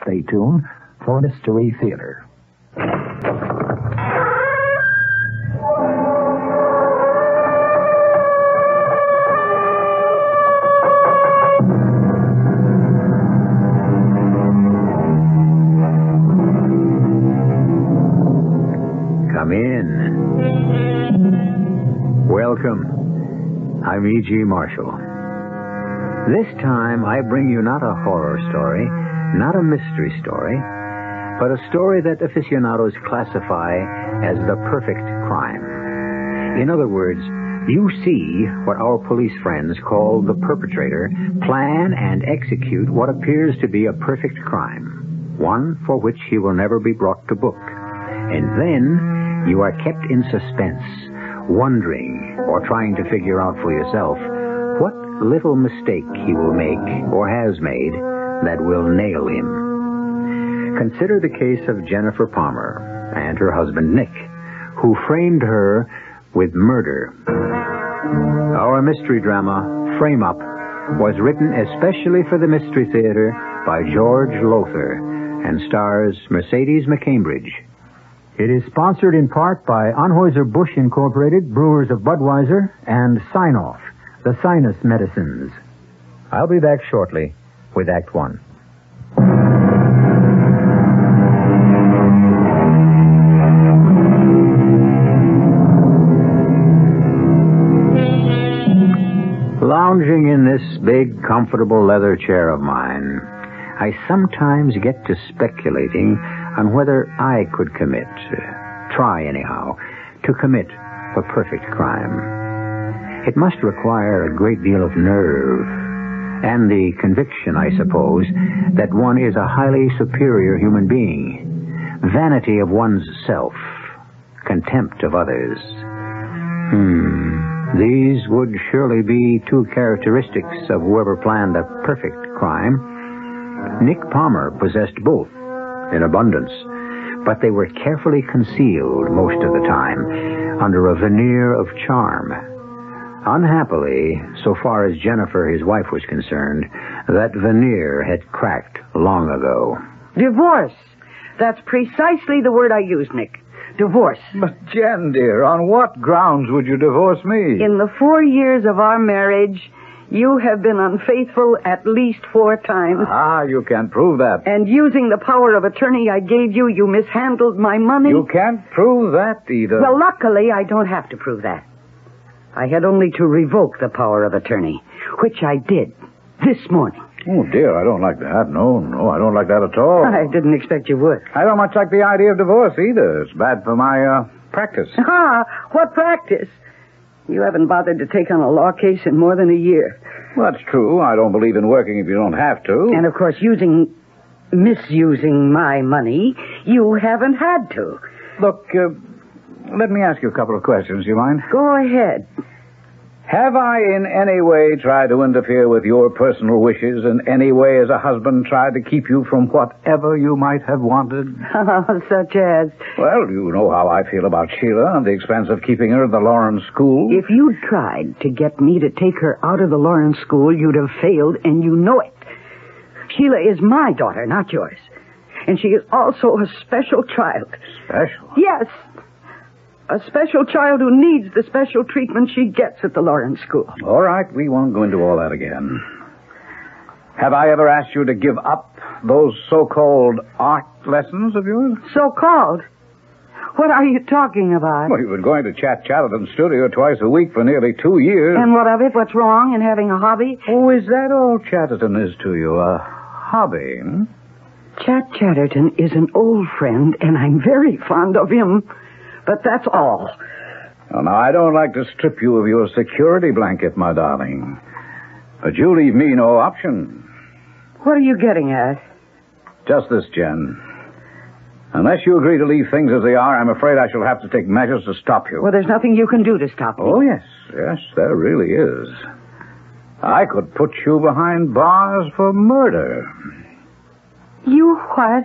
Stay tuned for Mystery Theater. Come in. Welcome. I'm E.G. Marshall. This time I bring you not a horror story, not a mystery story, but a story that aficionados classify as the perfect crime. In other words, you see what our police friends call the perpetrator plan and execute what appears to be a perfect crime, one for which he will never be brought to book. And then you are kept in suspense, wondering or trying to figure out for yourself what little mistake he will make or has made that will nail him. Consider the case of Jennifer Palmer and her husband Nick, who framed her with murder. Our mystery drama, Frame Up, was written especially for the Mystery Theater by George Lothar and stars Mercedes McCambridge. It is sponsored in part by Anheuser-Busch Incorporated, Brewers of Budweiser, and Sign-Off, the sinus medicines. I'll be back shortly with Act One. Lounging in this big, comfortable leather chair of mine, I sometimes get to speculating on whether I could try anyhow, to commit a perfect crime. It must require a great deal of nerve and the conviction, I suppose, that one is a highly superior human being, vanity of one's self, contempt of others. These would surely be two characteristics of whoever planned a perfect crime. Nick Palmer possessed both in abundance, but they were carefully concealed most of the time under a veneer of charm. Unhappily, so far as Jennifer, his wife, was concerned, that veneer had cracked long ago. Divorce. That's precisely the word I used, Nick. Divorce. But, Jen, dear, on what grounds would you divorce me? In the 4 years of our marriage, you have been unfaithful at least 4 times. You can't prove that. And using the power of attorney I gave you, you mishandled my money. You can't prove that either. Well, luckily, I don't have to prove that. I had only to revoke the power of attorney, which I did this morning. Oh, dear, I don't like that. No, I don't like that at all. I didn't expect you would. I don't much like the idea of divorce either. It's bad for my, practice. What practice? You haven't bothered to take on a law case in more than a year. Well, that's true. I don't believe in working if you don't have to. And, of course, misusing my money, you haven't had to. Look, let me ask you a couple of questions, do you mind? Go ahead. Have I in any way tried to interfere with your personal wishes, in any way as a husband tried to keep you from whatever you might have wanted? Such as? Well, you know how I feel about Sheila and the expense of keeping her at the Lawrence School. If you'd tried to get me to take her out of the Lawrence School, you'd have failed, and you know it. Sheila is my daughter, not yours. And she is also a special child. Special? Yes. A special child who needs the special treatment she gets at the Lawrence School. All right, we won't go into all that again. Have I ever asked you to give up those so-called art lessons of yours? So-called? What are you talking about? Well, you've been going to Chatterton's studio twice a week for nearly 2 years. And what of it? What's wrong in having a hobby? Oh, is that all Chatterton is to you? A hobby, hmm? Chatterton is an old friend, and I'm very fond of him. But that's all. Well, now, I don't like to strip you of your security blanket, my darling. But you leave me no option. What are you getting at? Just this, Jen. Unless you agree to leave things as they are, I'm afraid I shall have to take measures to stop you. Well, there's nothing you can do to stop me. Oh, yes, there really is. I could put you behind bars for murder. You what?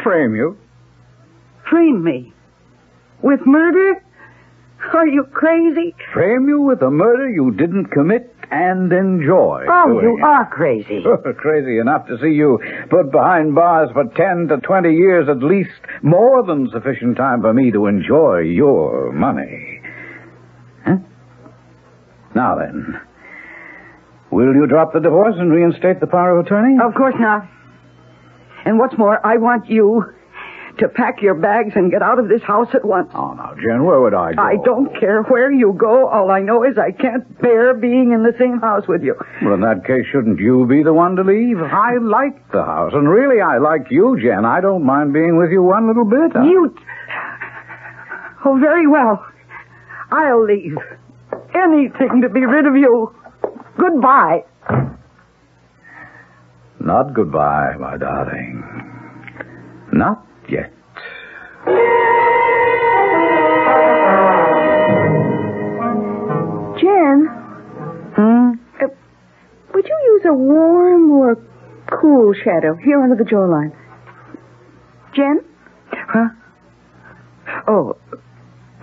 Frame you. Frame me? With murder? Are you crazy? Frame you with a murder you didn't commit? and enjoy. Oh, doing you it. are crazy. Crazy enough to see you put behind bars for 10 to 20 years at least. More than sufficient time for me to enjoy your money. Huh? Now then, will you drop the divorce and reinstate the power of attorney? Of course not. And what's more, I want you to pack your bags and get out of this house at once. Oh, now, Jen, where would I go? I don't care where you go. All I know is I can't bear being in the same house with you. Well, in that case, shouldn't you be the one to leave? I like the house, and really, I like you, Jen. I don't mind being with you one little bit. You... Oh, very well. I'll leave. Anything to be rid of you. Goodbye. Not goodbye, my darling. Not yet. Jen? Would you use a warm or cool shadow here under the jawline? Jen? Huh? Oh,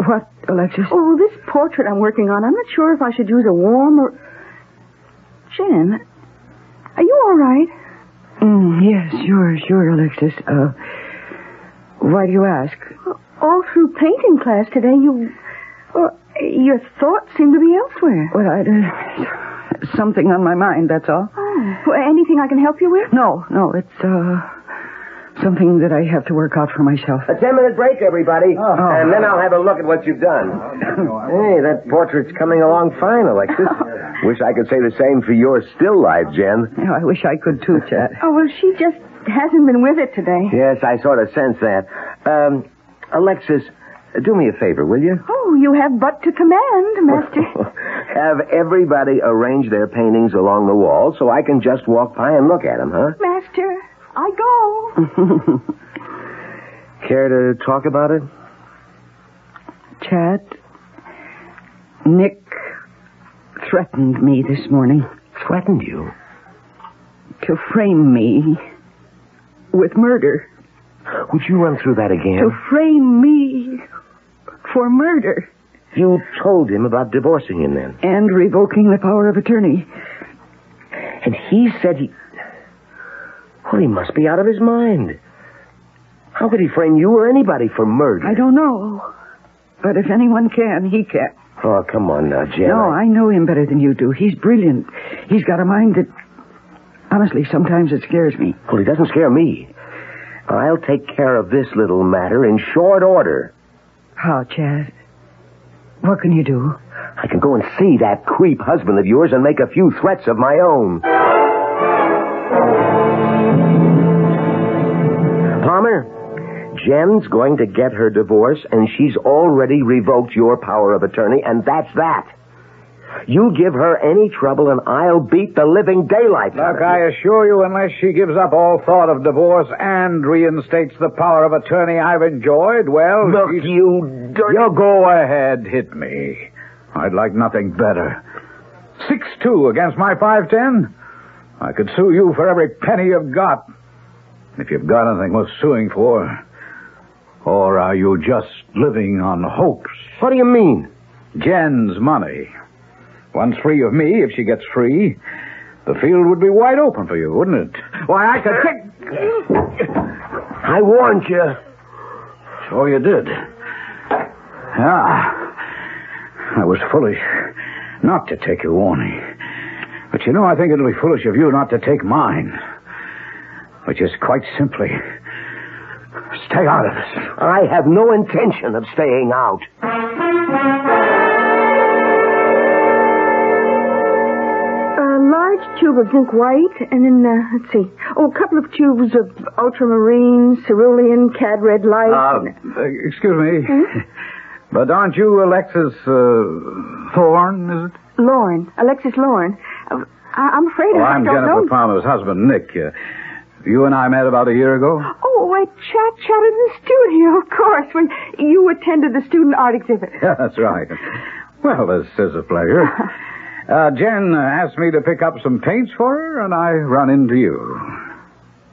what, Alexis? Oh, this portrait I'm working on, I'm not sure if I should use a warm or... Jen, are you all right? Yes, sure, Alexis. Why do you ask? All through painting class today, your thoughts seem to be elsewhere. Well, something on my mind, that's all. Oh, well, anything I can help you with? No, it's, something that I have to work out for myself. A 10-minute break, everybody. And then I'll have a look at what you've done. Hey, that portrait's coming along fine, Alexis. Wish I could say the same for your still life, Jen. Yeah, I wish I could too, Chad. Oh, well, she just hasn't been with it today. Yes, I sort of sense that. Alexis, do me a favor, will you? Oh, you have but to command, Master. Have everybody arrange their paintings along the wall so I can just walk by and look at them, huh? Master, I go. Care to talk about it? Chad, Nick threatened me this morning. Threatened you? To frame me with murder. Would you run through that again? To frame me for murder. You told him about divorcing him then? And revoking the power of attorney. And he said he... Well, he must be out of his mind. How could he frame you or anybody for murder? I don't know. But if anyone can, he can. Oh, come on now, Jen. No, I know him better than you do. He's brilliant. He's got a mind that... Honestly, sometimes it scares me. Well, he doesn't scare me. I'll take care of this little matter in short order. How, Chad? What can you do? I can go and see that creep husband of yours and make a few threats of my own. Palmer, Jen's going to get her divorce, and she's already revoked your power of attorney, and that's that. You give her any trouble, and I'll beat the living daylights out of Look, I assure you, unless she gives up all thought of divorce and reinstates the power of attorney I've enjoyed, well... Look, you dirty... You go ahead, hit me. I'd like nothing better. 6-2 against my 5-10. I could sue you for every penny you've got. If you've got anything worth suing for. Or are you just living on hopes? What do you mean? Jen's money. Once free of me, if she gets free, the field would be wide open for you, wouldn't it? Why, I could kick... I warned you. So you did. Yeah. I was foolish not to take your warning. But you know, I think it'll be foolish of you not to take mine. Which is quite simply... stay out of this. I have no intention of staying out. Large tube of zinc white, and then, let's see. Oh, a couple of tubes of ultramarine, cerulean, cad red light. Excuse me. Hmm? But aren't you Alexis Thorne, is it? Lorne. Alexis Lorne. I'm afraid I I'm don't Jennifer know. Palmer's husband, Nick. You and I met about a year ago? Oh, I chatted in the studio, of course, when you attended the student art exhibit. Yeah, that's right. Well, this is a pleasure. Jen asked me to pick up some paints for her, and I run into you.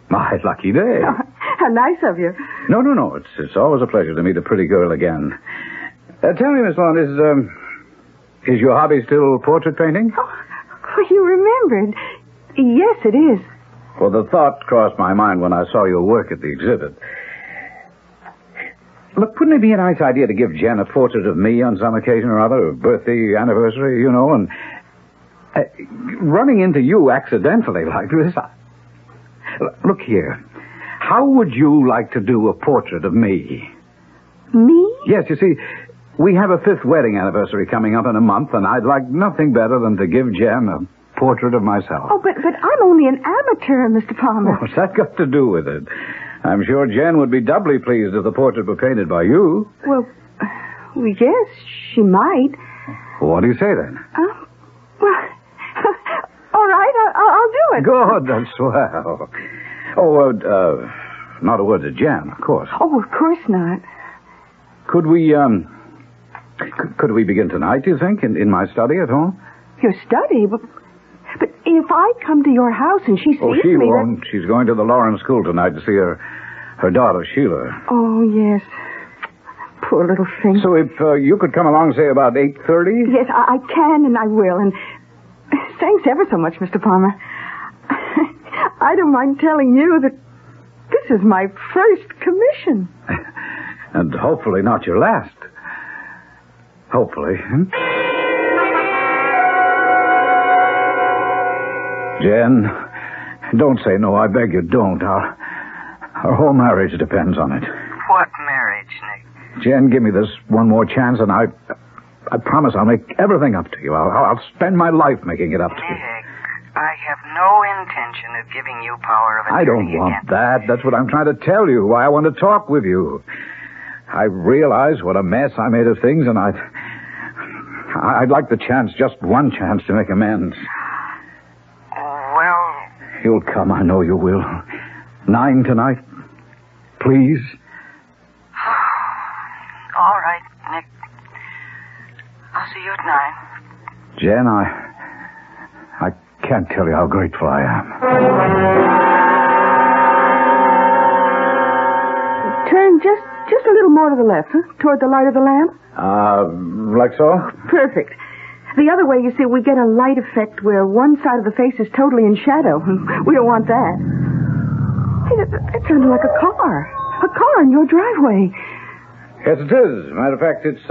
My lucky day. Oh, how nice of you. No. It's always a pleasure to meet a pretty girl again. Tell me, Miss Lund, is your hobby still portrait painting? Oh, of Oh, you remembered. Yes, it is. Well, the thought crossed my mind when I saw your work at the exhibit. Look, wouldn't it be a nice idea to give Jen a portrait of me on some occasion or other, a birthday, anniversary, and running into you accidentally like this? Look here. How would you like to do a portrait of me? Me? Yes, you see, we have a 5th wedding anniversary coming up in a month, and I'd like nothing better than to give Jen a portrait of myself. Oh, but I'm only an amateur, Mr. Palmer. What's that got to do with it? I'm sure Jen would be doubly pleased if the portrait were painted by you. Well, yes, she might. What do you say then? Well, all right, I'll do it. Good, that's swell. Oh, not a word to Jen, of course. Oh, of course not. Could we begin tonight, do you think, in my study at home? Your study? But if I come to your house and she sees me... Oh, she won't. She's going to the Lawrence School tonight to see her daughter, Sheila. Oh, yes. Poor little thing. So if you could come along, say, about 8:30? Yes, I can and I will. And thanks ever so much, Mr. Palmer. I don't mind telling you that this is my first commission. And hopefully not your last. Hopefully. Jen, don't say no. I beg you, don't. Our whole marriage depends on it. What marriage, Nick? Jen, give me this one more chance, and I promise I'll make everything up to you. I'll spend my life making it up to you. Nick, I have no intention of giving you power of attorney. I don't want that. That's what I'm trying to tell you. Why I want to talk with you. I realize what a mess I made of things, and I'd like the chance, just one chance, to make amends. Well... You'll come, I know you will. 9 tonight, please. All right, Nick. I'll see you at 9. Jen, I can't tell you how grateful I am. Turn just a little more to the left, huh? Toward the light of the lamp? Like so? Perfect. The other way, you see, we get a light effect where one side of the face is totally in shadow. We don't want that. Hey, that sounded like a car. A car in your driveway. Yes, it is. Matter of fact, it's,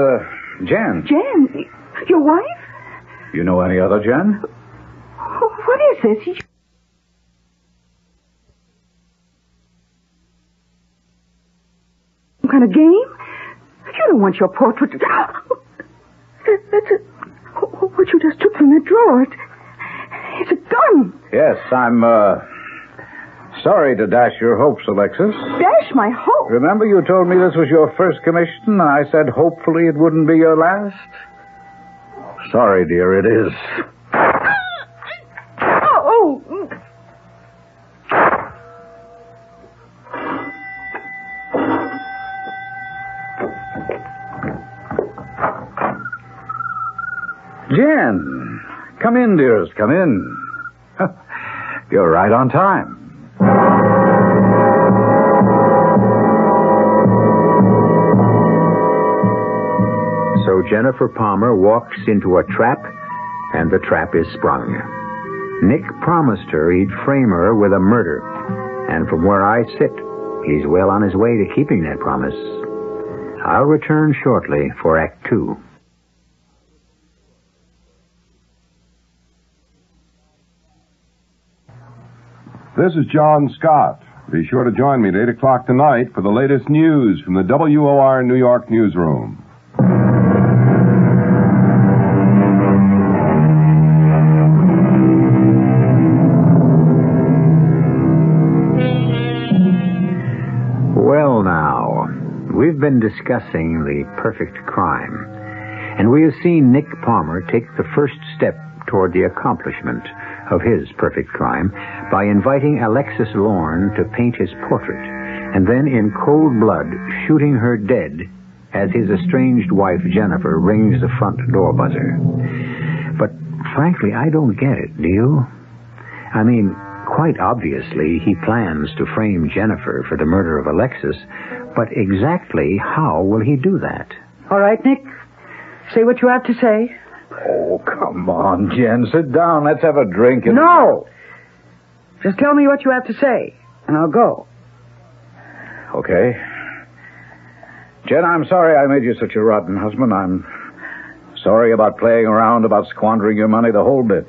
Jen. Jen? Your wife? You know any other Jen? What is this? Some kind of game? You don't want your portrait to... That's what you just took from that drawer. It's a gun. Yes, I'm, sorry to dash your hopes, Alexis. Dash my hope? Remember you told me this was your first commission, and I said hopefully it wouldn't be your last? Sorry, dear, it is. Oh. Jen, come in, dearest, come in. You're right on time. So Jennifer Palmer walks into a trap, and the trap is sprung. Nick promised her he'd frame her with a murder, and from where I sit, he's well on his way to keeping that promise. I'll return shortly for Act 2. This is John Scott. Be sure to join me at 8 o'clock tonight for the latest news from the WOR New York newsroom. Well, now, we've been discussing the perfect crime, and we have seen Nick Palmer take the first step toward the accomplishment of his perfect crime by inviting Alexis Lorne to paint his portrait, and then in cold blood shooting her dead as his estranged wife Jennifer rings the front door buzzer. But frankly, I don't get it, do you? I mean, quite obviously he plans to frame Jennifer for the murder of Alexis, but exactly how will he do that? All right, Nick. Say what you have to say. Oh, come on, Jen. Sit down. Let's have a drink. No! Just tell me what you have to say, and I'll go. Okay. Jen, I'm sorry I made you such a rotten husband. I'm sorry about playing around, about squandering your money, the whole bit.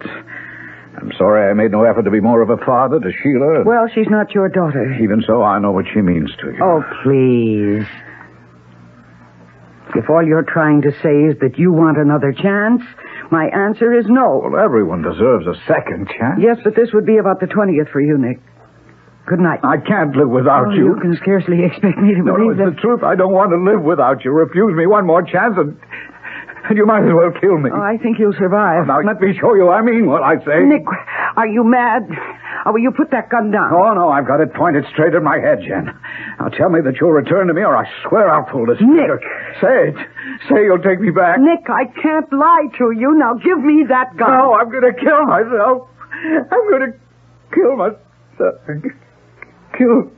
I'm sorry I made no effort to be more of a father to Sheila. Well, she's not your daughter. Even so, I know what she means to you. Oh, please. If all you're trying to say is that you want another chance, my answer is no. Well, everyone deserves a second chance. Yes, but this would be about the 20th for you, Nick. Good night. I can't live without you. You can scarcely expect me to believe that. No, it's the truth. I don't want to live without you. Refuse me one more chance and you might as well kill me. Oh, I think you'll survive. Now, let me show you I mean what I say. Nick, are you mad? Oh, will you put that gun down? Oh, no, I've got it pointed straight at my head, Jen. Now, tell me that you'll return to me, or I swear I'll pull this trigger. Nick! Say it. Say you'll take me back. Nick, I can't lie to you. Now, give me that gun. No, I'm going to kill myself. I'm going to kill myself. Kill.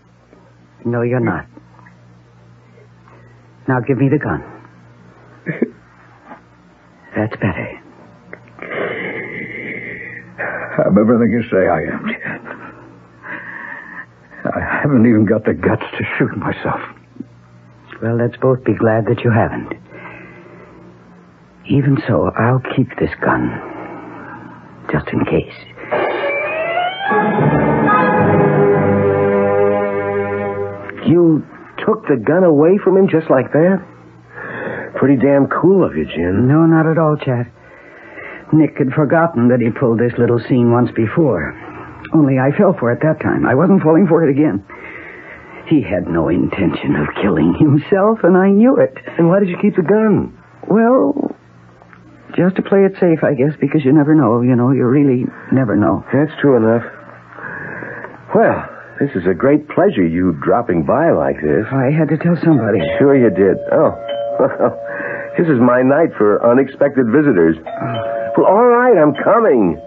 No, you're not. Now, give me the gun. That's better. I'm everything you say I am, Jen. I haven't even got the guts to shoot myself. Well, let's both be glad that you haven't. Even so, I'll keep this gun. Just in case. You took the gun away from him just like that? Pretty damn cool of you, Jim. No, not at all, Chad. Nick had forgotten that he pulled this little scene once before. Only I fell for it that time. I wasn't falling for it again. He had no intention of killing himself, and I knew it. And why did you keep the gun? Well, just to play it safe, I guess, because you never know. You know, you really never know. That's true enough. Well, this is a great pleasure, you dropping by like this. I had to tell somebody. Sure you did. Oh, this is my night for unexpected visitors. Well, all right, I'm coming.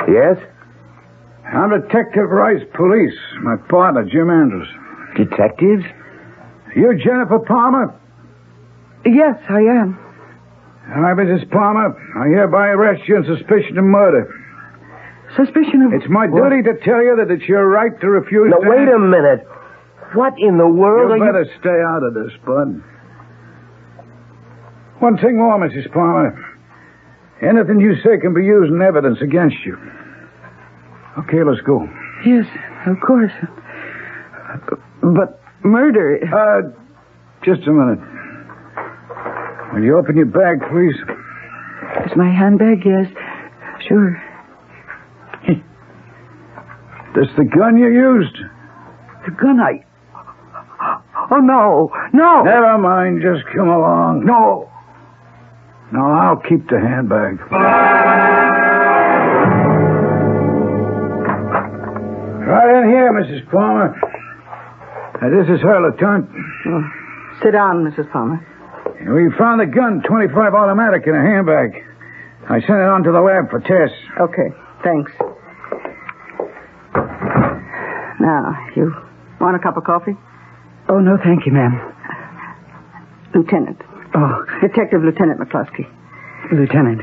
Yes? I'm Detective Rice Police. My partner, Jim Andrews. Detectives? You Jennifer Palmer? Yes, I am. Hi, Mrs. Palmer. I hereby arrest you on suspicion of murder. Suspicion of... It's my duty to tell you that it's your right to refuse Now, to... wait a minute. What in the world You better stay out of this, bud. One thing more, Mrs. Palmer. Anything you say can be used in evidence against you. Okay, let's go. Yes, of course. But murder... Just a minute. Will you open your bag, please? It's my handbag, yes. Sure. This the gun you used? The gun Oh, no. No! Never mind, just come along. No. No, I'll keep the handbag. Right in here, Mrs. Palmer. This is her, Lieutenant. Sit down, Mrs. Palmer. We found the gun, .25 automatic, in a handbag. I sent it on to the lab for tests. Okay, thanks. Now, you want a cup of coffee? Oh, no, thank you, ma'am. Lieutenant. Oh. Detective Lieutenant McCluskey. Lieutenant.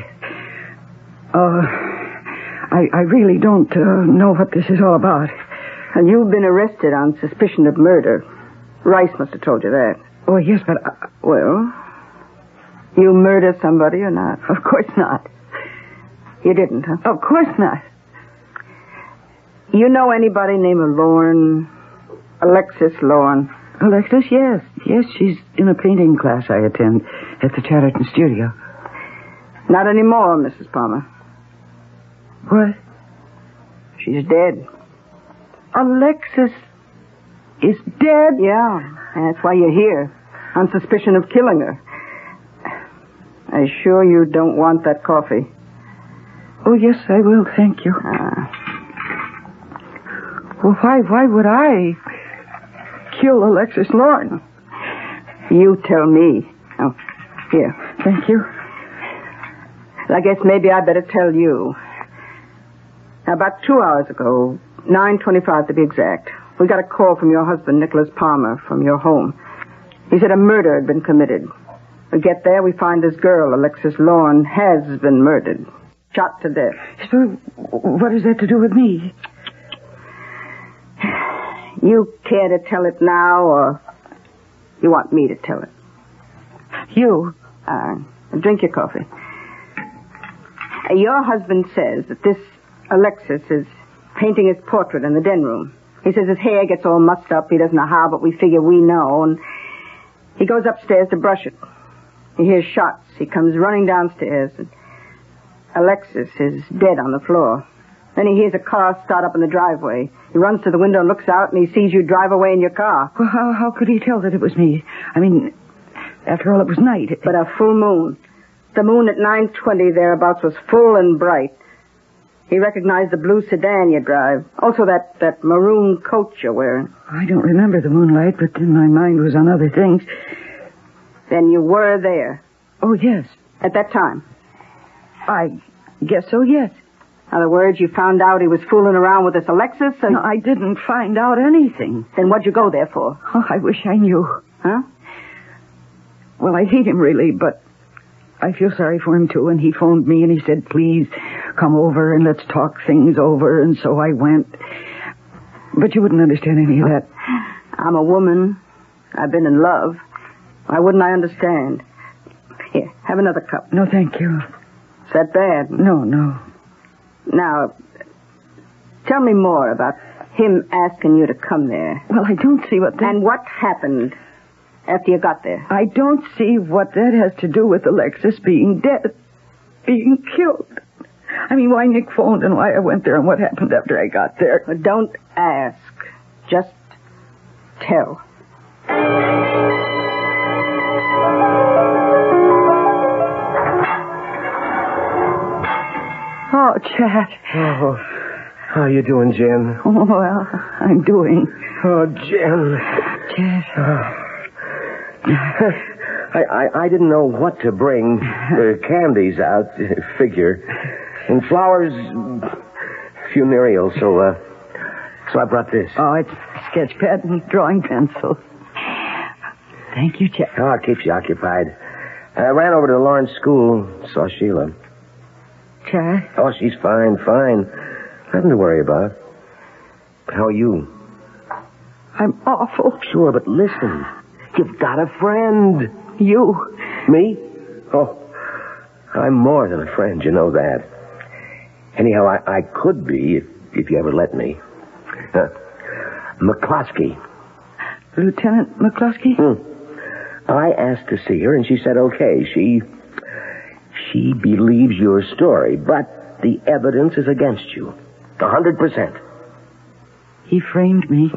I really don't know what this is all about. And you've been arrested on suspicion of murder. Rice must have told you that. Oh, yes, but... Well, you murdered somebody or not? Of course not. You didn't, huh? Of course not. You know anybody named Lorne? Alexis Lorne? Alexis, yes. Yes, she's in a painting class I attend at the Chatterton studio. Not anymore, Mrs. Palmer. What? She's dead. Alexis is dead? Yeah, and that's why you're here, on suspicion of killing her. I'm sure you don't want that coffee. Oh, yes, I will, thank you. Well, why would I kill Alexis Lorne? You tell me. Oh, here. Thank you. I guess maybe I better tell you. About 2 hours ago, 9:25 to be exact, we got a call from your husband, Nicholas Palmer, from your home. He said a murder had been committed. We get there, we find this girl, Alexis Lorne, has been murdered. Shot to death. So, what has that to do with me? You care to tell it now, or you want me to tell it? You? Drink your coffee. Your husband says that this Alexis is painting his portrait in the den room. He says his hair gets all mussed up. He doesn't know how, but we figure we know. And he goes upstairs to brush it. He hears shots. He comes running downstairs. And Alexis is dead on the floor. Then he hears a car start up in the driveway. He runs to the window and looks out, and he sees you drive away in your car. Well, how could he tell that it was me? I mean, after all, it was night. But a full moon. The moon at 9:20 thereabouts was full and bright. He recognized the blue sedan you drive. Also that maroon coat you're wearing. I don't remember the moonlight, but then my mind was on other things. Then you were there. Oh, yes. At that time? I guess so, yes. In other words, you found out he was fooling around with this Alexis, so... No, I didn't find out anything. Then what'd you go there for? Oh, I wish I knew. Huh? Well, I hate him, really, but I feel sorry for him, too, and he phoned me and he said, please, come over and let's talk things over, and so I went. But you wouldn't understand any of that. I'm a woman. I've been in love. Why wouldn't I understand? Here, have another cup. No, thank you. Is that bad? No. Now, tell me more about him asking you to come there. Well, I don't see what that... And what happened after you got there? I don't see what that has to do with Alexis being dead, being killed. I mean, why Nick phoned and why I went there and what happened after I got there. Well, don't ask. Just tell. Oh, Chad. Oh, how are you doing, Jen? Oh, well, I'm doing. Oh, Jen. Chad. I didn't know what to bring. Candies out, figure. And flowers, funereal, so I brought this. Oh, it's sketch pad and drawing pencil. Thank you, Chad. Oh, it keeps you occupied. I ran over to Lawrence School, saw Sheila. Chad? Oh, she's fine. Nothing to worry about. How are you? I'm awful. Sure, but listen. You've got a friend. You? Me? Oh, I'm more than a friend, you know that. Anyhow, I could be if you ever let me. McCloskey. Lieutenant McCloskey? I asked to see her, and she said okay. She believes your story, but the evidence is against you. 100%. He framed me.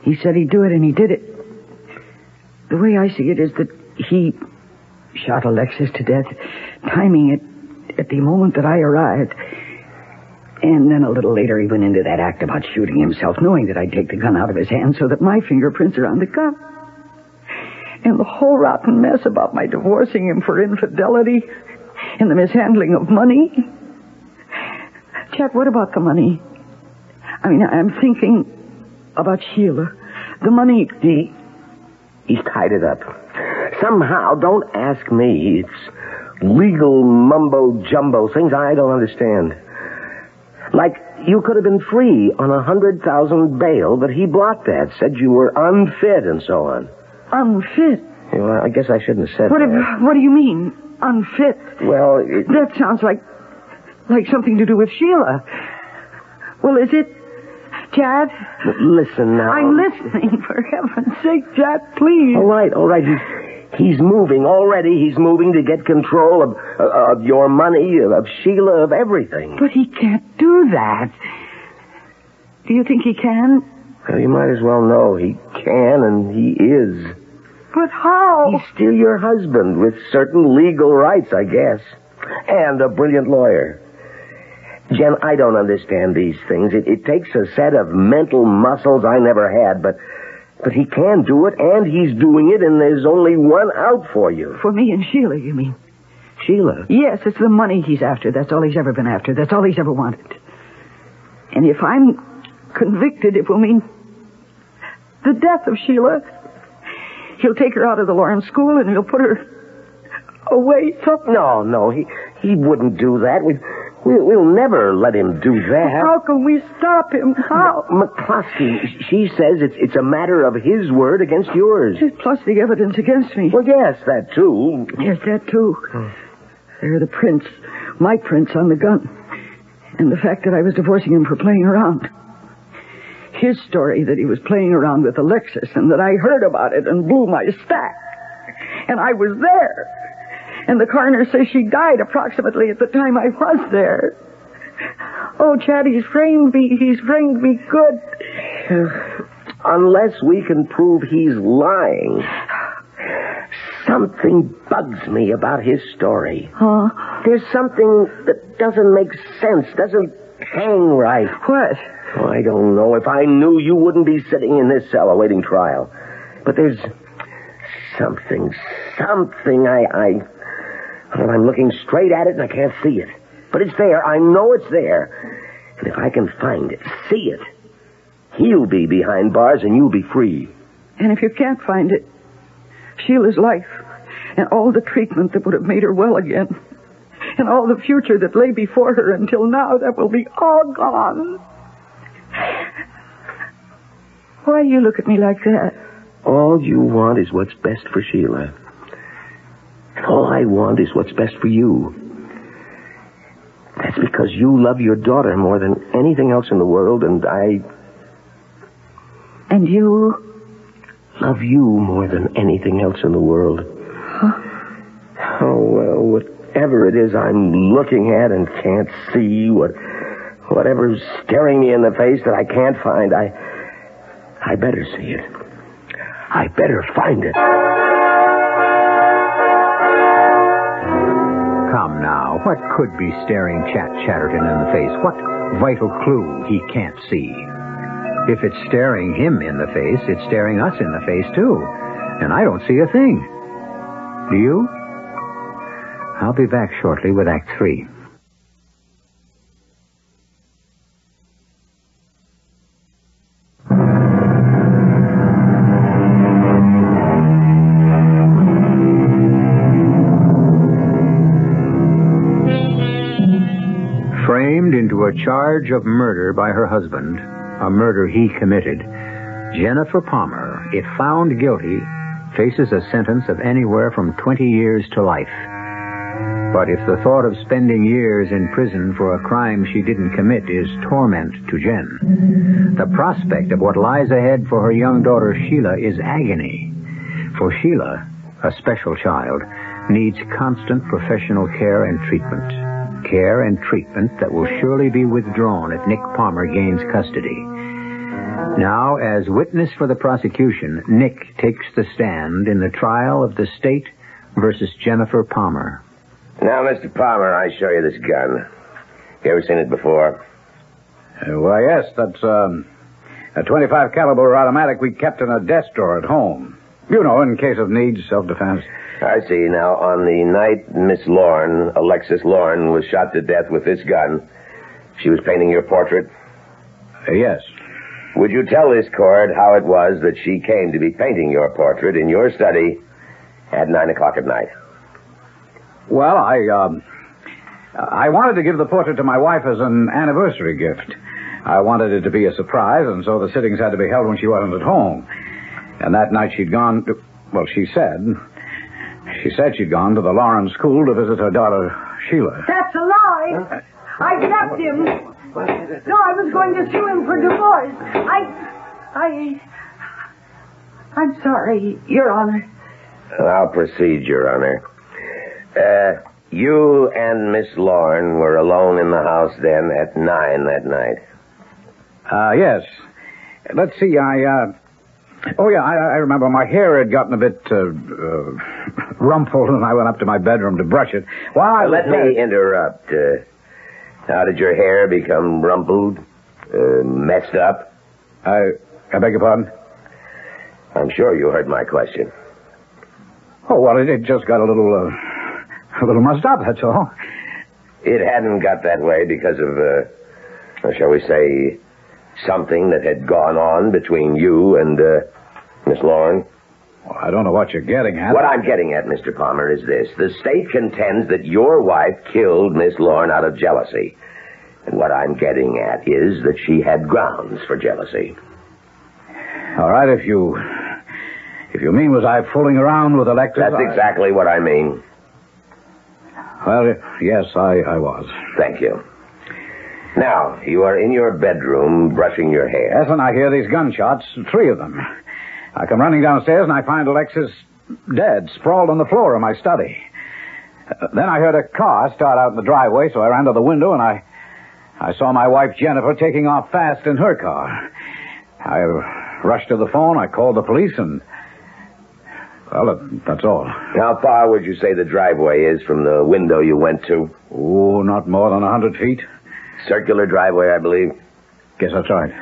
He said he'd do it, and he did it. The way I see it is that he shot Alexis to death, timing it at the moment that I arrived. And then a little later he went into that act about shooting himself, knowing that I'd take the gun out of his hand so that my fingerprints are on the gun. And the whole rotten mess about my divorcing him for infidelity and the mishandling of money. Chet, what about the money? I mean, I'm thinking about Sheila. The money... He's tied it up. Somehow, don't ask me. It's legal mumbo-jumbo, things I don't understand. Like, you could have been free on $100,000 bail, but he blocked that, said you were unfit and so on. Unfit? Well, I guess I shouldn't have said that. What do you mean, unfit? Well, that sounds like something to do with Sheila. Well, is it, Chad? Listen now. I'm listening, for heaven's sake, Chad, please. All right. He's moving already. He's moving to get control of your money, of Sheila, of everything. But he can't do that. Do you think he can? Well, you might as well know he can, and he is. But how? He's still your husband, with certain legal rights, I guess. And a brilliant lawyer. Jen, I don't understand these things. It takes a set of mental muscles I never had, but he can do it, and he's doing it, and there's only one out for you. For me and Sheila, you mean? Sheila? Yes, it's the money he's after. That's all he's ever been after. That's all he's ever wanted. And if I'm convicted, it will mean the death of Sheila. He'll take her out of the Lawrence School, and he'll put her away from... No, he wouldn't do that. We'll never let him do that. How can we stop him? How? McCloskey, she says it's a matter of his word against yours. Plus the evidence against me. Well, yes, that too. Yes, that too. There are the prints, my prints on the gun. And the fact that I was divorcing him for playing around. His story that he was playing around with Alexis and that I heard about it and blew my stack. And I was there. And the coroner says she died approximately at the time I was there. Oh, Chad, he's framed me. He's framed me good. Unless we can prove he's lying. Something bugs me about his story. Huh? There's something that doesn't make sense, doesn't hang right. What? Oh, I don't know. If I knew, you wouldn't be sitting in this cell awaiting trial. But there's something. I'm looking straight at it and I can't see it. But it's there. I know it's there. And if I can find it, see it, he'll be behind bars and you'll be free. And if you can't find it, Sheila's life and all the treatment that would have made her well again and all the future that lay before her until now, that will be all gone. Why do you look at me like that? All you want is what's best for Sheila. And all I want is what's best for you. That's because you love your daughter more than anything else in the world, and I... And you? Love you more than anything else in the world. Huh? Oh, well, whatever it is I'm looking at and can't see, whatever's staring me in the face that I can't find, I better see it. I better find it. Come now, what could be staring Chat Chatterton in the face? What vital clue he can't see? If it's staring him in the face, it's staring us in the face, too. And I don't see a thing. Do you? I'll be back shortly with Act 3. Framed into a charge of murder by her husband, a murder he committed, Jennifer Palmer, if found guilty, faces a sentence of anywhere from 20 years to life. But if the thought of spending years in prison for a crime she didn't commit is torment to Jen, the prospect of what lies ahead for her young daughter Sheila is agony. For Sheila, a special child, needs constant professional care and treatment. Care and treatment that will surely be withdrawn if Nick Palmer gains custody. Now, as witness for the prosecution, Nick takes the stand in the trial of the state versus Jennifer Palmer. Now, Mr. Palmer, I show you this gun. You ever seen it before? Why, yes, that's a 25 caliber automatic we kept in a desk drawer at home. You know, in case of need, self-defense. I see. Now, on the night Miss Lauren, Alexis Lauren, was shot to death with this gun, she was painting your portrait? Yes. Would you tell this court how it was that she came to be painting your portrait in your study at 9 o'clock at night? Well, I wanted to give the portrait to my wife as an anniversary gift. I wanted it to be a surprise, and so the sittings had to be held when she wasn't at home. And that night she'd gone to... Well, she said she'd gone to the Lauren School to visit her daughter, Sheila. That's a lie. I kept him. No, I was going to sue him for divorce. I'm sorry, Your Honor. I'll proceed, Your Honor. You and Miss Lauren were alone in the house then at 9 that night? Yes. Let's see, I remember my hair had gotten a bit rumpled, and I went up to my bedroom to brush it. Let me interrupt. How did your hair become rumpled? Messed up? I beg your pardon? I'm sure you heard my question. Oh, well, it just got a little mussed up, that's all. It hadn't got that way because of, shall we say, something that had gone on between you and Miss Lauren? Well, I don't know what you're getting at. What I'm getting at, Mr. Palmer, is this. The state contends that your wife killed Miss Lorne out of jealousy. And what I'm getting at is that she had grounds for jealousy. All right, if you mean was I fooling around with Alexis... That's exactly what I mean. Well, yes, I was. Thank you. Now, you are in your bedroom brushing your hair. Yes, and I hear these gunshots, 3 of them. I come running downstairs and I find Alexis dead, sprawled on the floor of my study. Then I heard a car start out in the driveway, so I ran to the window and I saw my wife Jennifer taking off fast in her car. I rushed to the phone, I called the police, and... well, that's all. How far would you say the driveway is from the window you went to? Oh, not more than 100 feet. Circular driveway, I believe. Guess that's right.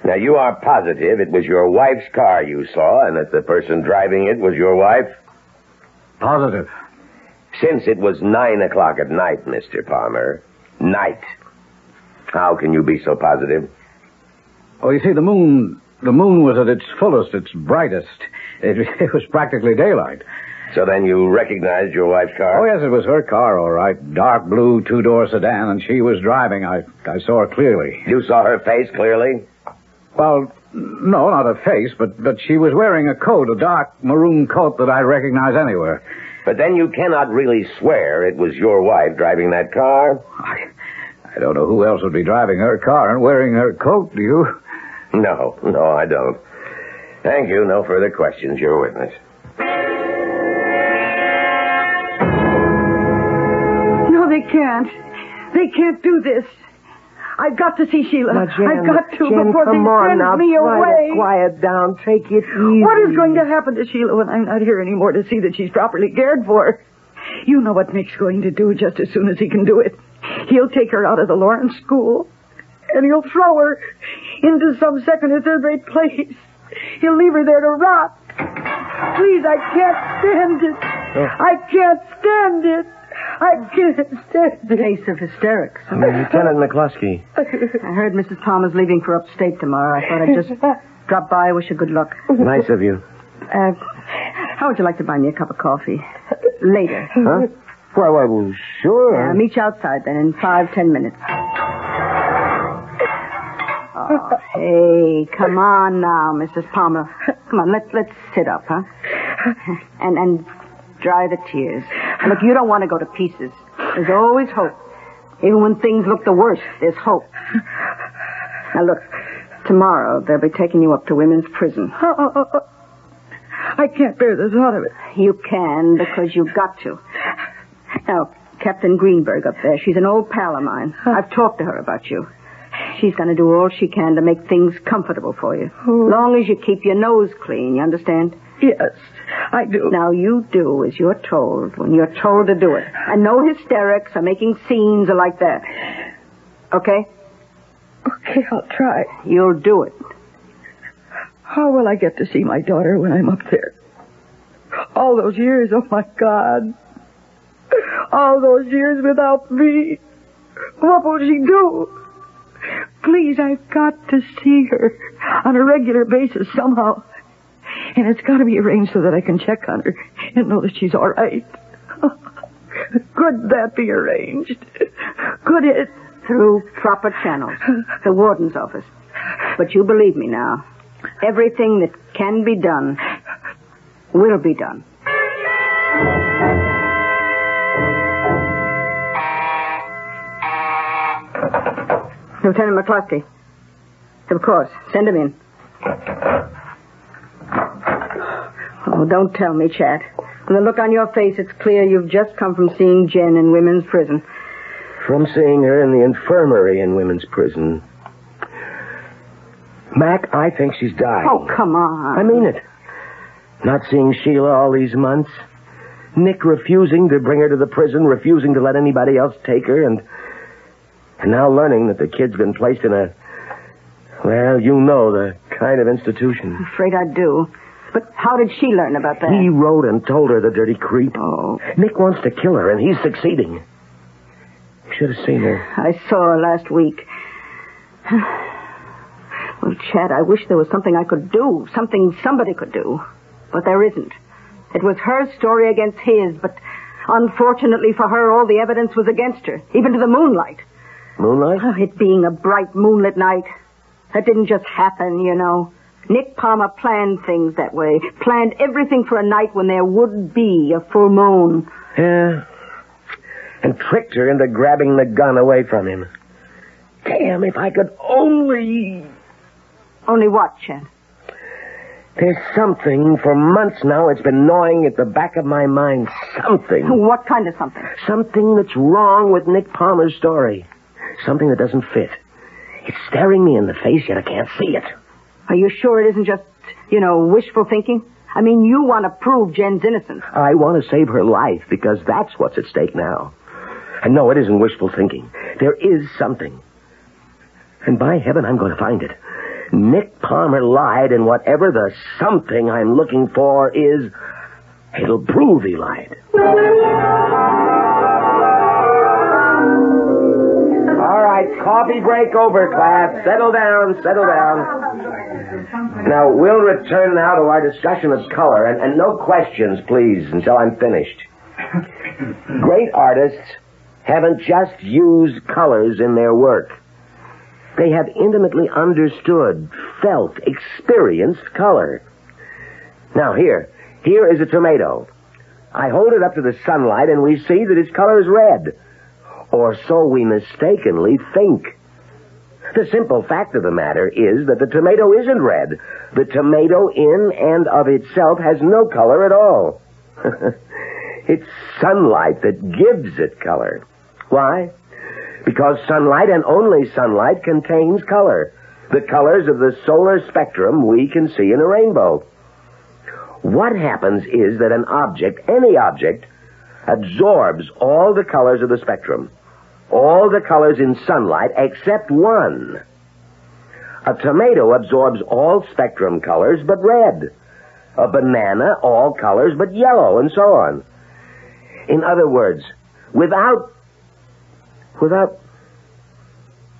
Now, you are positive it was your wife's car you saw and that the person driving it was your wife? Positive. Since it was 9 o'clock at night, Mr. Palmer, night, how can you be so positive? Oh, you see, the moon was at its fullest, its brightest. It was practically daylight. So then you recognized your wife's car? Oh, yes, it was her car, all right. Dark blue, 2-door sedan, and she was driving. I saw her clearly. You saw her face clearly? Well, no, not her face, but she was wearing a coat, a dark maroon coat that I'd recognize anywhere. But then you cannot really swear it was your wife driving that car? I don't know who else would be driving her car and wearing her coat, do you? No, I don't. Thank you. No further questions. You're a witness. No, they can't. They can't do this. I've got to see Sheila. Now, Jen, I've got to Jen, before they come on send now, me away. Quiet down. Take it easy. What is going to happen to Sheila when I'm not here anymore to see that she's properly cared for? You know what Nick's going to do just as soon as he can do it. He'll take her out of the Lawrence school, and he'll throw her into some second or third rate place. He'll leave her there to rot. Please, I can't stand it. I can't stand it. I can't stand it. Case of hysterics. Lieutenant McCluskey. I heard Mrs. Palmer's leaving for upstate tomorrow. I thought I'd just drop by, wish her good luck. Nice of you. How would you like to buy me a cup of coffee? Later. Huh? Well, sure. Meet you outside then in 5-10 minutes. Oh, hey, come on now, Mrs. Palmer. Come on, let's sit up, huh? And dry the tears. Look, you don't want to go to pieces. There's always hope. Even when things look the worst, there's hope. Now, look, tomorrow they'll be taking you up to women's prison. I can't bear the thought of it. You can, because you've got to. Now, Captain Greenberg up there, she's an old pal of mine. I've talked to her about you. She's going to do all she can to make things comfortable for you. Long as you keep your nose clean, you understand? Yes, I do. Now, you do as you're told when you're told to do it. And no hysterics or making scenes or like that. Okay? Okay, I'll try. You'll do it. How will I get to see my daughter when I'm up there? All those years, oh my God. All those years without me. What will she do? Please, I've got to see her on a regular basis somehow. And it's got to be arranged so that I can check on her and know that she's all right. Could that be arranged? Could it? Through proper channels. The warden's office. But you believe me now. Everything that can be done will be done. Lieutenant McCluskey. Of course. Send him in. Oh, don't tell me, Chat. From the look on your face, it's clear you've just come from seeing Jen in women's prison. From seeing her in the infirmary in women's prison. Mac, I think she's dying. Oh, come on. I mean it. Not seeing Sheila all these months. Nick refusing to bring her to the prison, refusing to let anybody else take her, and now learning that the kid's been placed in a, well, you know, the kind of institution. I'm afraid I do. But how did she learn about that? He wrote and told her, the dirty creep. Oh. Nick wants to kill her, and he's succeeding. You should have seen her. I saw her last week. Well, Chad, I wish there was something I could do. Something somebody could do. but there isn't. It was her story against his, but unfortunately for her, all the evidence was against her, even to the moonlight. Moonlight? Oh, it being a bright moonlit night. That didn't just happen, you know. Nick Palmer planned things that way. Planned everything for a night when there would be a full moon. Yeah. And tricked her into grabbing the gun away from him. Damn, if I could only... Only what, Chet? There's something, for months now, it's been gnawing at the back of my mind. Something. What kind of something? Something that's wrong with Nick Palmer's story. Something that doesn't fit. It's staring me in the face, yet I can't see it. Are you sure it isn't just, wishful thinking? I mean, you want to prove Jen's innocent. I want to save her life, because that's what's at stake now. And no, it isn't wishful thinking. There is something. And by heaven, I'm going to find it. Nick Palmer lied, and whatever the something I'm looking for is, it'll prove he lied. All right, coffee break over, class. Settle down, settle down. Now, we'll return now to our discussion of color, and no questions, please, until I'm finished. Great artists haven't just used colors in their work. They have intimately understood, felt, experienced color. Now, here is a tomato. I hold it up to the sunlight, and we see that its color is red. Or so we mistakenly think. The simple fact of the matter is that the tomato isn't red. The tomato in and of itself has no color at all. It's sunlight that gives it color. Why? Because sunlight, and only sunlight, contains color. The colors of the solar spectrum we can see in a rainbow. What happens is that an object, any object, absorbs all the colors of the spectrum. All the colors in sunlight except one. A tomato absorbs all spectrum colors but red. A banana, all colors but yellow, and so on. In other words, without...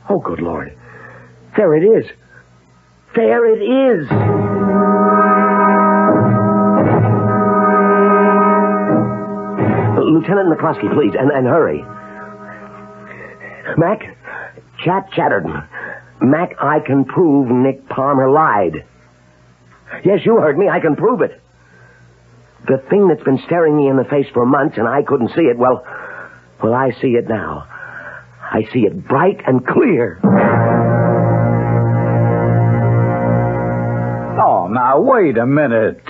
Oh, good Lord. There it is. There it is. Lieutenant McCluskey, please, and hurry. Mac, Chatterton. Mac, I can prove Nick Palmer lied. Yes, you heard me. I can prove it. The thing that's been staring me in the face for months and I couldn't see it, well, I see it now. I see it bright and clear. Oh, now, wait a minute.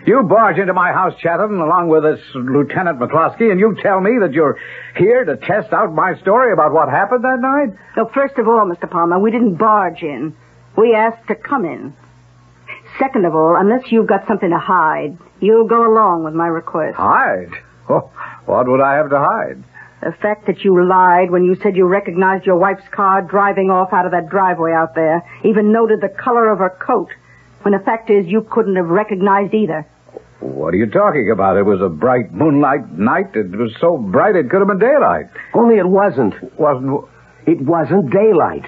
You barge into my house, Chatterton, along with this Lieutenant McCluskey, and you tell me that you're here to test out my story about what happened that night? So first of all, Mr. Palmer, we didn't barge in. We asked to come in. Second of all, unless you've got something to hide, you'll go along with my request. Hide? Oh, what would I have to hide? The fact that you lied when you said you recognized your wife's car driving off out of that driveway out there, even noted the color of her coat, when the fact is you couldn't have recognized either. What are you talking about? It was a bright moonlight night. It was so bright it could have been daylight. Only it wasn't. It It wasn't daylight.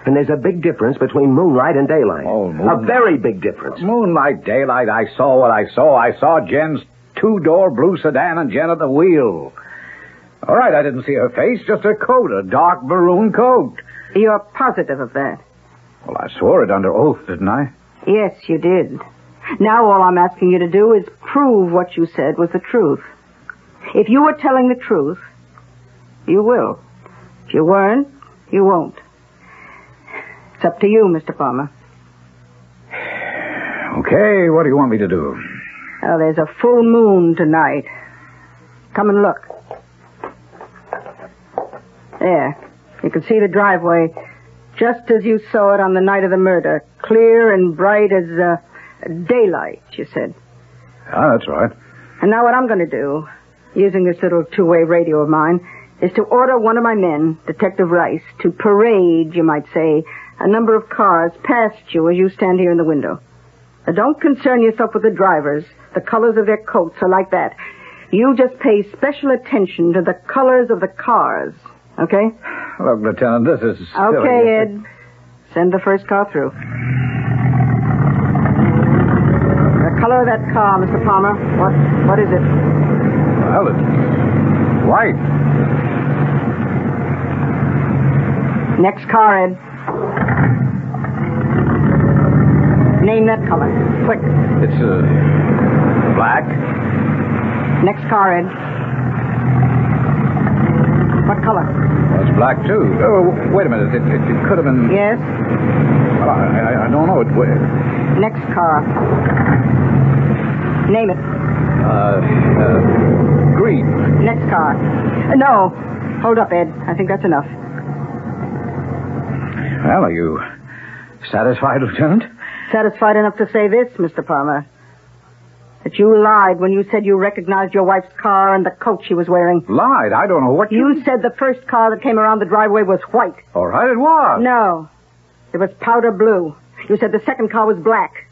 And there's a big difference between moonlight and daylight. Oh, moonlight. A very big difference. Moonlight, daylight, I saw what I saw. I saw Jen's two-door blue sedan and Jen at the wheel. All right, I didn't see her face, just her coat, a dark maroon coat. You're positive of that? Well, I swore it under oath, didn't I? Yes, you did. Now all I'm asking you to do is prove what you said was the truth. If you were telling the truth, you will. If you weren't, you won't. It's up to you, Mr. Palmer. Okay, what do you want me to do? Oh, there's a full moon tonight. Come and look. There. You can see the driveway just as you saw it on the night of the murder. Clear and bright as daylight, you said. Ah, that's right. And now what I'm going to do, using this little two-way radio of mine, is to order one of my men, Detective Rice, to parade, you might say, a number of cars past you as you stand here in the window. Now, don't concern yourself with the drivers. The colors of their coats are like that. You just pay special attention to the colors of the cars, okay? Look, Lieutenant, this is silly. Okay, Ed. Send the first car through. The color of that car, Mr. Palmer? What is it? Well, it's white. Next car, Ed. Name that color. Quick. It's, black. Next car, Ed. What color? Well, it's black, too. Oh, wait a minute. It could have been... Yes? Well, I don't know. Next car. Name it. Green. Next car. No. Hold up, Ed. I think that's enough. Well, are you satisfied, Lieutenant? Satisfied enough to say this, Mr. Palmer. That you lied when you said you recognized your wife's car and the coat she was wearing. Lied? I don't know what You said the first car that came around the driveway was white. All right, it was. No. It was powder blue. You said the second car was black.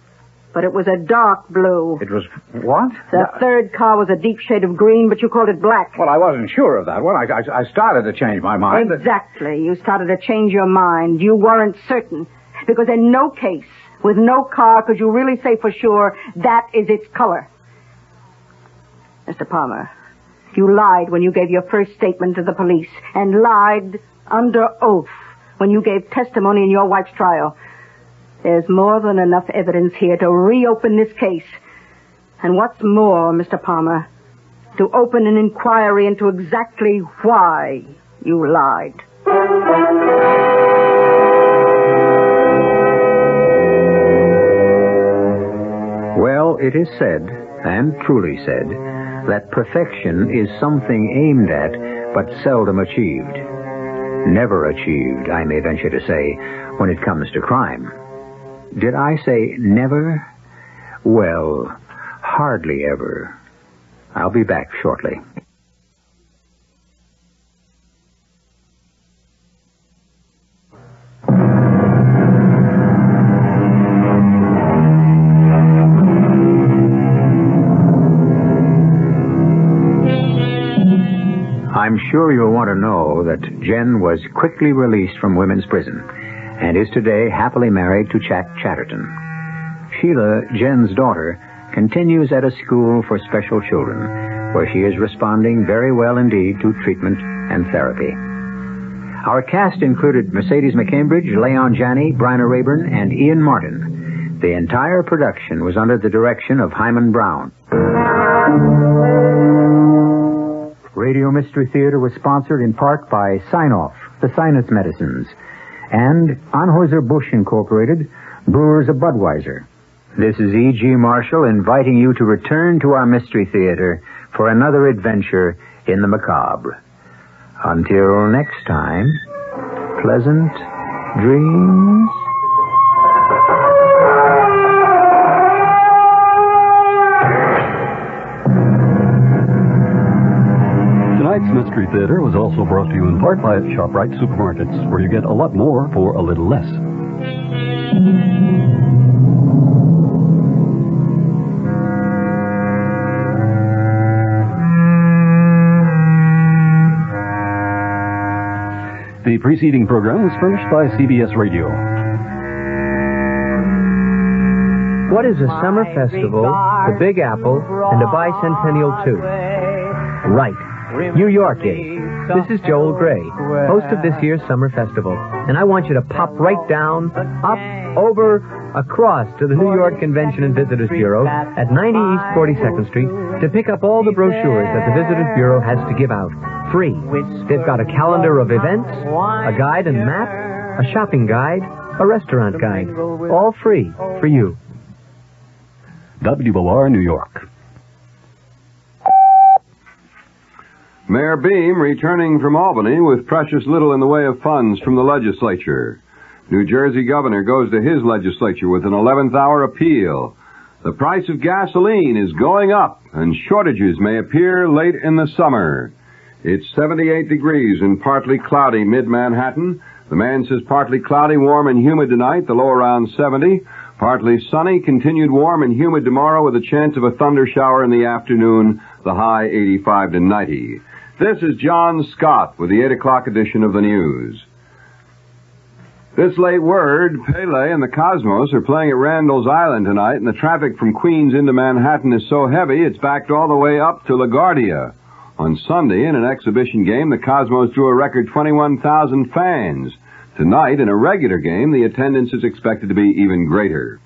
But it was a dark blue. It was what? The third car was a deep shade of green, but you called it black. Well, I wasn't sure of that one. I started to change my mind. Exactly. You started to change your mind. You weren't certain. Because in no case, with no car, could you really say for sure that is its color. Mr. Palmer, you lied when you gave your first statement to the police, and lied under oath when you gave testimony in your wife's trial. There's more than enough evidence here to reopen this case. And what's more, Mr. Palmer, to open an inquiry into exactly why you lied. Well, it is said, and truly said, that perfection is something aimed at, but seldom achieved. Never achieved, I may venture to say, when it comes to crime. Did I say never? Well, hardly ever. I'll be back shortly. I'm sure you'll want to know that Jen was quickly released from women's prison and is today happily married to Jack Chatterton. Sheila, Jen's daughter, continues at a school for special children, where she is responding very well indeed to treatment and therapy. Our cast included Mercedes McCambridge, Leon Janney, Bryna Rayburn, and Ian Martin. The entire production was under the direction of Himan Brown. Radio Mystery Theater was sponsored in part by Sign-Off, the Sinus Medicines, and Anheuser-Busch Incorporated, Brewers of Budweiser. This is E.G. Marshall inviting you to return to our Mystery Theater for another adventure in the macabre. Until next time, pleasant dreams. Tonight's Mystery Theater was also brought to you in part by ShopRite Supermarkets, where you get a lot more for a little less. The preceding program was furnished by CBS Radio. What is a summer festival, the Big Apple, and a bicentennial too? Right. New York is. This is Joel Gray, host of this year's Summer Festival, and I want you to pop right down, up, over, across to the New York Convention and Visitors Bureau at 90 East 42nd Street to pick up all the brochures that the Visitors Bureau has to give out, free. They've got a calendar of events, a guide and map, a shopping guide, a restaurant guide, all free for you. WOR New York. Mayor Beam returning from Albany with precious little in the way of funds from the legislature. New Jersey governor goes to his legislature with an 11th hour appeal. The price of gasoline is going up, and shortages may appear late in the summer. It's 78 degrees and partly cloudy mid-Manhattan. The man says partly cloudy, warm and humid tonight, the low around 70. Partly sunny, continued warm and humid tomorrow with a chance of a thunder shower in the afternoon, the high 85 to 90. This is John Scott with the 8 o'clock edition of the news. This late word, Pele and the Cosmos are playing at Randall's Island tonight, and the traffic from Queens into Manhattan is so heavy it's backed all the way up to LaGuardia. On Sunday, in an exhibition game, the Cosmos drew a record 21,000 fans. Tonight, in a regular game, the attendance is expected to be even greater.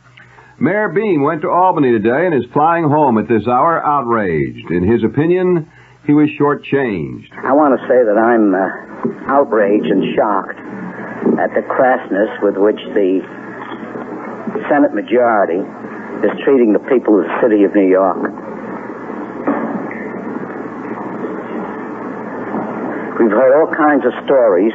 Mayor Beam went to Albany today and is flying home at this hour outraged. In his opinion, he was shortchanged. I want to say that I'm outraged and shocked at the crassness with which the Senate majority is treating the people of the city of New York. We've heard all kinds of stories